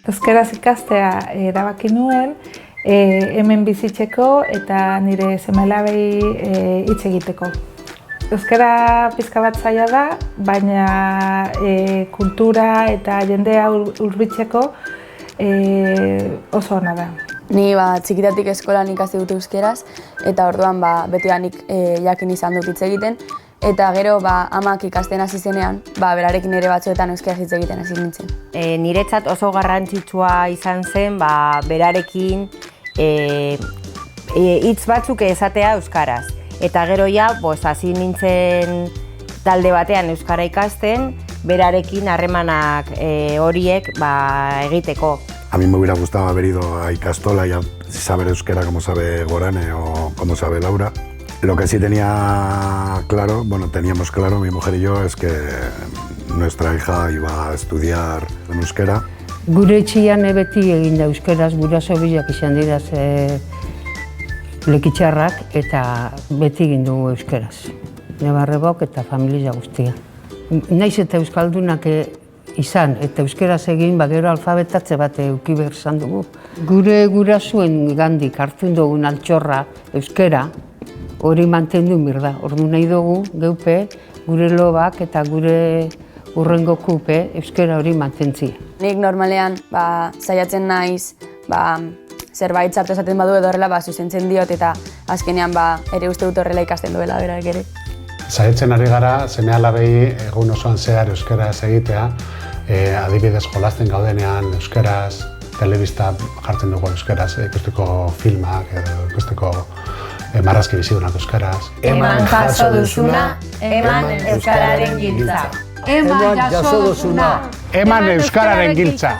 Euskaraz ikastea erabaki nuen, hemen bizitzeko eta nire seme-alabei hitz egiteko. Euskara pizka bat zaila da, baina kultura eta jendea hurbiltzeko oso ona da. Ni txikitatik eskolan ikasi dut euskeraz, eta orduan betidanik jakin izan dut hitz egiten. Eta gero amak ikasten hasi zenean, berarekin ere batzuetan euskaraz hitz egiten hasi nintzen. Niretzat oso garrantzitsua izan zen berarekin hitz batzuk esatea euskaraz. Eta gero hasi nintzen talde batean euskara ikasten, berarekin harremanak horiek egiteko. A mí me hubiera gustado haber ido a Ikastola y saber euskera como sabe Gorane o como sabe Laura. Lo que sí teníamos claro, mi mujer y yo, es que nuestra hija iba a estudiar en euskera. Gure etxean beti egin da euskeraz, guraso biak izan dira lekitxarrak eta beti egin dugu euskeraz. Nebarrebok eta familia guztia. Naiz eta euskaldunak izan eta euskeraz egin, gero alfabetatze bat eduki behar izan dugu. Gure gurasuen gandik hartzen dugun altxorra euskera, hori mantendu behar da. Ordu nahi dugu, geupe, gure lobak eta gure urrengo kupe euskera hori mantentzia. Nik normalean saiatzen naiz, zerbait txarto esaten badu edo horrela zuzentzen diot eta azkenean ere uste dut horrela ikasten duela berak ere. Saiatzen ari gara seme-alabei egun osoan zehar euskaraz egitea, adibidez jolasten gaudenean euskaraz, telebista jartzen dugu euskaraz, ikusteko filmak edo ikusteko marrazki bizidunak euskaraz. Eman jaso duzuna, eman euskararen giltza. Eman jaso duzuna, eman euskararen giltza.